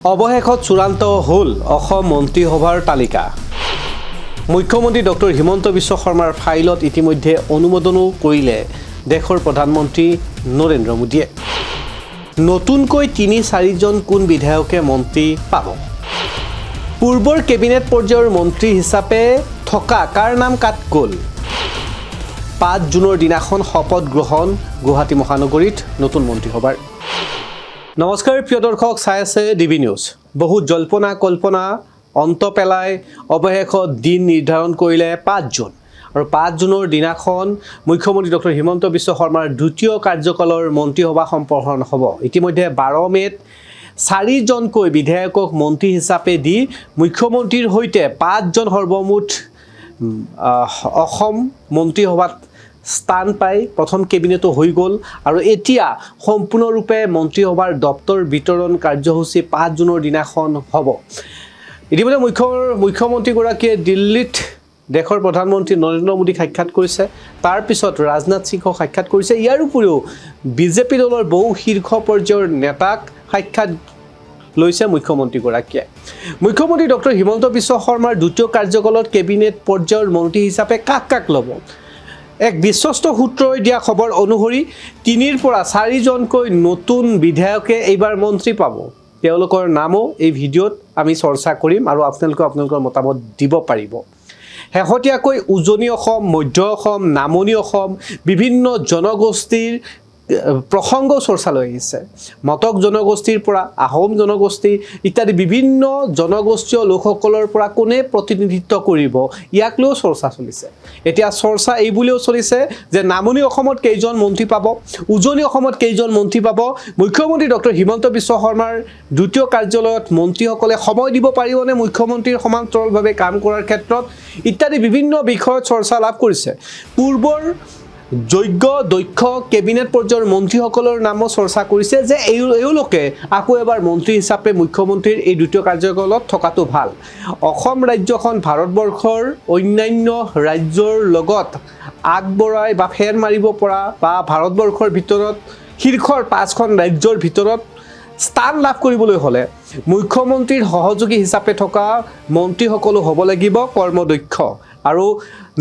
অৱশেষত চূড়ান্ত হ'ল অসম মন্ত্ৰীসভাৰ তালিকা। মুখ্যমন্ত্ৰী ডক্টৰ হিমন্ত বিশ্ব শৰ্মাৰ ফাইলত ইতিমধ্যে অনুমোদনো কৰিলে দেশৰ প্ৰধানমন্ত্ৰী নৰেন্দ্ৰ মোদীয়ে। নতুনকৈ ৩-৪জন কোন বিধায়কে মন্ত্ৰী পাব। পূৰ্বৰ কেবিনেট পৰ্যায়ৰ মন্ত্ৰী হিচাপে থকা কাৰ নাম কাট গ'ল। ৫ জুনৰ দিনাখন শপত গ্ৰহণ গুৱাহাটী মহানগৰীত নতুন মন্ত্ৰীসভাৰ। নমস্কাৰ প্ৰিয় দৰ্শক, চাই আছে ডিবি নিউজ। বহুত জল্পনা কল্পনা অন্ত পেলাই অৱশেষত দিন নিৰ্ধাৰণ কৰিলে ৫ জুন আৰু ৫ জুনৰ দিনাখন মুখ্যমন্ত্ৰী ডক্টৰ হিমন্ত বিশ্ব শৰ্মাৰ দ্বিতীয় কাৰ্যকালৰ মন্ত্ৰীসভা সম্পৰ্ষণ হ'ব। ইতিমধ্যে 12 মে'ত 4জনকৈ বিধায়কক মন্ত্ৰী হিচাপে দি মুখ্যমন্ত্ৰীৰ সৈতে 5জন সৰ্বমুঠ অসম মন্ত্ৰীসভাত স্থান পাই প্ৰথম কেবিনেটো হৈ গ'ল আৰু এতিয়া সম্পূৰ্ণৰূপে মন্ত্ৰীসভাৰ দপ্তৰ বিতৰণ কাৰ্যসূচী 5 জুনৰ দিনাখন হ'ব। ইতিমধ্যে মুখ্যমন্ত্ৰীগৰাকীয়ে দিল্লীত দেশৰ প্ৰধানমন্ত্ৰী নৰেন্দ্ৰ মোদীক সাক্ষাৎ কৰিছে, তাৰপিছত ৰাজনাথ সিঙক সাক্ষাৎ কৰিছে। ইয়াৰ উপৰিও বিজেপি দলৰ বহু শীৰ্ষ পৰ্যায়ৰ নেতাক সাক্ষাৎ লৈছে মুখ্যমন্ত্ৰীগৰাকীয়ে। মুখ্যমন্ত্ৰী ডক্টৰ হিমন্ত বিশ্ব শৰ্মাৰ দ্বিতীয় কাৰ্যকালত কেবিনেট পৰ্যায়ৰ মন্ত্ৰী হিচাপে কাক ল'ব। এক বিশ্বস্ত সূত্ৰই দিয়া খবৰ অনুসৰি 3ৰ পৰা 4জনকৈ নতুন বিধায়কে এইবাৰ মন্ত্ৰী পাব। তেওঁলোকৰ নামো এই ভিডিঅ'ত আমি চৰ্চা কৰিম আৰু আপোনালোকৰ মতামত দিব পাৰিব। শেহতীয়াকৈ উজনি অসম, মধ্য অসম, নামনি অসম বিভিন্ন জনগোষ্ঠীৰ প্ৰসংগ চৰ্চালৈ আহিছে। মটক জনগোষ্ঠীৰ পৰা আহোম জনগোষ্ঠী ইত্যাদি বিভিন্ন জনগোষ্ঠীয় লোকসকলৰ পৰা কোনে প্ৰতিনিধিত্ব কৰিব, ইয়াক লৈও চৰ্চা চলিছে। এতিয়া চৰ্চা এই বুলিও চলিছে যে নামনি অসমত কেইজন মন্ত্ৰী পাব, উজনি অসমত কেইজন মন্ত্ৰী পাব, মুখ্যমন্ত্ৰী ডক্টৰ হিমন্ত বিশ্ব শৰ্মাৰ দ্বিতীয় কাৰ্যালয়ত মন্ত্ৰীসকলে সময় দিব পাৰিবনে মুখ্যমন্ত্ৰীৰ সমান্তৰালভাৱে কাম কৰাৰ ক্ষেত্ৰত ইত্যাদি বিভিন্ন বিষয়ত চৰ্চা লাভ কৰিছে। পূৰ্বৰ যোগ্য দক্ষ কেবিনেট পৰ্যায়ৰ মন্ত্ৰীসকলৰ নামো চৰ্চা কৰিছে যে এওঁলোকে আকৌ এবাৰ মন্ত্ৰী হিচাপে মুখ্যমন্ত্ৰীৰ এই দ্বিতীয় কাৰ্যকালত থকাটো ভাল। অসম ৰাজ্যখন ভাৰতবৰ্ষৰ অন্যান্য ৰাজ্যৰ লগত আগবঢ়াই বা ফেৰ মাৰিব পৰা বা ভাৰতবৰ্ষৰ ভিতৰত শীৰ্ষৰ 5খন ৰাজ্যৰ ভিতৰত স্থান লাভ কৰিবলৈ হ'লে মুখ্যমন্ত্ৰীৰ সহযোগী হিচাপে থকা মন্ত্ৰীসকলো হ'ব লাগিব কৰ্মদক্ষ আৰু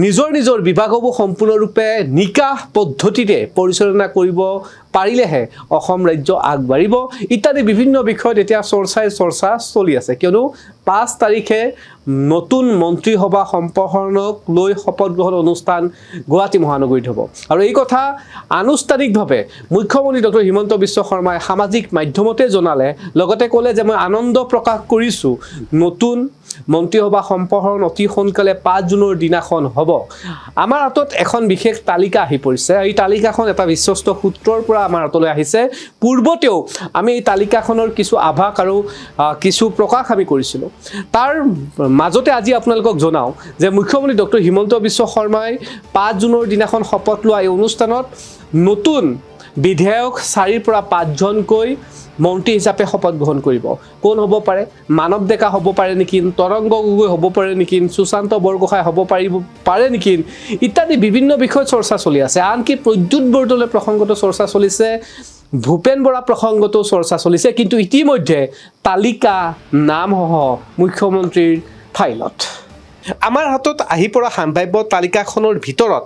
নিজৰ বিভাগসমূহ সম্পূৰ্ণৰূপে নিকাহ পদ্ধতিৰে পৰিচালনা কৰিব পাৰিলেহে অসম ৰাজ্য আগবাঢ়িব ইত্যাদি বিভিন্ন বিষয়ত এতিয়া চৰ্চা চলি আছে। কিয়নো 5 তাৰিখে নতুন মন্ত্ৰীসভা সম্পৰ্ষণক লৈ শপত গ্ৰহণ অনুষ্ঠান গুৱাহাটী মহানগৰীত হ'ব আৰু এই কথা আনুষ্ঠানিকভাৱে মুখ্যমন্ত্ৰী ডক্টৰ হিমন্ত বিশ্ব শৰ্মাই সামাজিক মাধ্যমতে জনালে। লগতে ক'লে যে মই আনন্দ প্ৰকাশ কৰিছোঁ, নতুন মন্ত্ৰীসভা সম্পৰ্ষণ অতি সোনকালে 5 জুনৰ দিনাখন হ'ব। আমাৰ হাতত এখন বিশেষ তালিকা আহি পৰিছে। এই তালিকাখন এটা বিশ্বস্ত সূত্ৰৰ পৰা আমাৰ হাতলৈ আহিছে। পূৰ্বতেও আমি এই তালিকাখনৰ কিছু আভাস আৰু কিছু প্ৰকাশ আমি কৰিছিলোঁ। তাৰ মাজতে আজি আপোনালোকক জনাওঁ যে মুখ্যমন্ত্ৰী ডক্টৰ হিমন্ত বিশ্ব শৰ্মাই 5 জুনৰ দিনাখন শপত লোৱা এই অনুষ্ঠানত নতুন বিধায়ক 4ৰ পৰা 5জনকৈ মন্ত্ৰী হিচাপে শপত গ্ৰহণ কৰিব। কোন হ'ব পাৰে? মানৱ ডেকা হ'ব পাৰে নেকি, তৰংগ গগৈ হ'ব পাৰে নেকি, সুশান্ত বৰগোহাঁই হ'ব পাৰে নেকি ইত্যাদি বিভিন্ন বিষয়ত চৰ্চা চলি আছে। আনকি প্ৰদ্যুৎ বৰদলৈ প্ৰসংগতো চৰ্চা চলিছে, ভূপেন বৰা প্ৰসংগতো চৰ্চা চলিছে। কিন্তু ইতিমধ্যে তালিকা নামসহ মুখ্যমন্ত্ৰীৰ ফাইলত আমাৰ হাতত আহি পৰা সম্ভাৱ্য তালিকাখনৰ ভিতৰত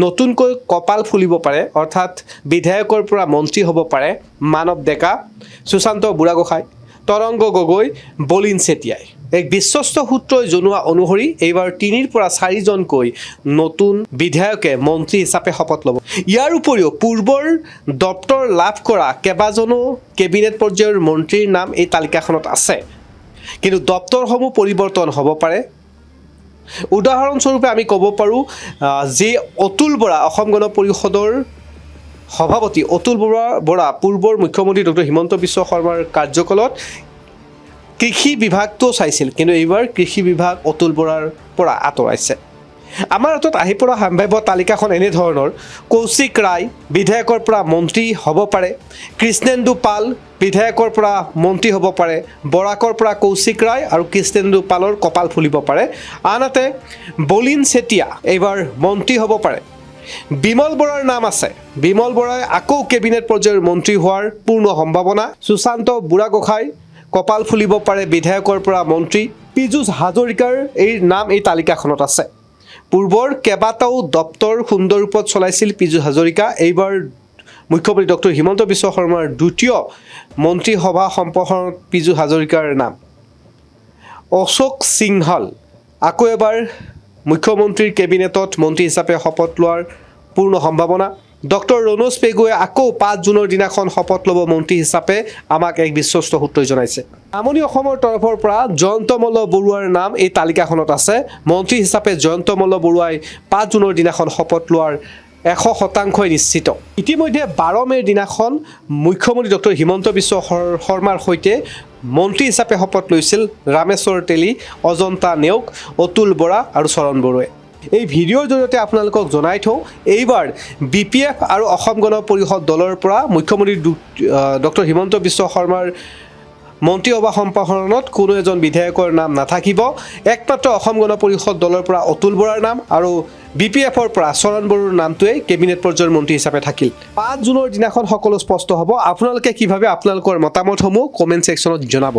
নতুনকৈ কপাল ফুলিব পাৰে, অৰ্থাৎ বিধায়কৰ পৰা মন্ত্ৰী হ'ব পাৰে মানৱ ডেকা, সুশান্ত বুঢ়াগোহাঁই, তৰংগ গগৈ, বলিন চেতিয়াই। এক বিশ্বস্ত সূত্ৰই জনোৱা অনুসৰি এইবাৰ 3ৰ পৰা 4জনকৈ নতুন বিধায়কে মন্ত্ৰী হিচাপে শপত ল'ব। ইয়াৰ উপৰিও পূৰ্বৰ দপ্তৰ লাভ কৰা কেইবাজনো কেবিনেট পৰ্যায়ৰ মন্ত্ৰীৰ নাম এই তালিকাখনত আছে, কিন্তু দপ্তৰসমূহ পৰিৱৰ্তন হ'ব পাৰে। উদাহৰণস্বৰূপে আমি ক'ব পাৰোঁ যে অতুল বৰা, অসম গণ পৰিষদৰ সভাপতি অতুল বৰা পূৰ্বৰ মুখ্যমন্ত্ৰী ডক্টৰ হিমন্ত বিশ্ব শৰ্মাৰ কাৰ্যকালত কৃষি বিভাগটো চাইছিল, কিন্তু এইবাৰ কৃষি বিভাগ অতুল বৰাৰ পৰা আঁতৰাইছে। আমাৰ হাতত আহি পৰা সম্ভাৱ্য তালিকাখন এনেধৰণৰ: কৌশিক ৰায় বিধায়কৰ পৰা মন্ত্ৰী হ'ব পাৰে, কৃষ্ণেন্দু পাল বিধায়কৰ পৰা মন্ত্ৰী হ'ব পাৰে, বৰাকৰ পৰা কৌশিক ৰায় আৰু কৃষ্ণেন্দু পালৰ কপাল ফুলিব পাৰে। আনহাতে বলিন চেতিয়া এইবাৰ মন্ত্ৰী হ'ব পাৰে। বিমল বৰাৰ নাম আছে, বিমল বৰাই আকৌ কেবিনেট পৰ্যায়ৰ মন্ত্ৰী হোৱাৰ পূৰ্ণ সম্ভাৱনা। সুশান্ত বুঢ়াগোহাঁই কপাল ফুলিব পাৰে বিধায়কৰ পৰা মন্ত্ৰী পীযুষ হাজৰিকাৰ এই নাম এই তালিকাখনত আছে। পূৰ্বৰ কেইবাটাও দপ্তৰ সুন্দৰ ৰূপত চলাইছিল পীযুষ হাজৰিকা। এইবাৰ মুখ্যমন্ত্ৰী ডক্টৰ হিমন্ত বিশ্ব শৰ্মাৰ দ্বিতীয় মন্ত্ৰীসভা সম্প্ৰসাৰণত পীযুষ হাজৰিকাৰ নাম। অশোক সিংহল আকৌ এবাৰ মুখ্যমন্ত্ৰীৰ কেবিনেটত মন্ত্ৰী হিচাপে শপত লোৱাৰ পূৰ্ণ সম্ভাৱনা। ডক্টৰ ৰণোজ পেগুৱে আকৌ 5 জুনৰ দিনাখন শপত ল'ব মন্ত্ৰী হিচাপে, আমাক এক বিশ্বস্ত সূত্ৰই জনাইছে। নামনি অসমৰ তৰফৰ পৰা জয়ন্ত মল্ল বৰুৱাৰ নাম এই তালিকাখনত আছে। মন্ত্ৰী হিচাপে জয়ন্ত মল্ল বৰুৱাই 5 জুনৰ দিনাখন শপত লোৱাৰ 100% নিশ্চিত। ইতিমধ্যে 12 মে'ৰ দিনাখন মুখ্যমন্ত্ৰী ডক্টৰ হিমন্ত বিশ্ব শৰ্মাৰ সৈতে মন্ত্ৰী হিচাপে শপত লৈছিল ৰামেশ্বৰ তেলী, অজন্তা নেওগ, অতুল বৰা আৰু চৰণ বড়োৱে। এই ভিডিঅ'ৰ জৰিয়তে আপোনালোকক জনাই থওঁ, এইবাৰ BPF আৰু অসম গণ পৰিষদ দলৰ পৰা মুখ্যমন্ত্ৰী ডক্টৰ হিমন্ত বিশ্ব শৰ্মাৰ মন্ত্ৰীসভা সম্প্ৰসাৰণত কোনো এজন বিধায়কৰ নাম নাথাকিব। একমাত্ৰ অসম গণ পৰিষদ দলৰ পৰা অতুল বৰাৰ নাম আৰু BPFৰ পৰা চৰণ বড়োৰ নামটোৱে কেবিনেট পৰ্যায়ৰ মন্ত্ৰী হিচাপে থাকিল। 5 জুনৰ দিনাখন সকলো স্পষ্ট হ'ব। আপোনালোকে কি ভাবে, আপোনালোকৰ মতামতসমূহ কমেণ্ট ছেকশ্যনত জনাব।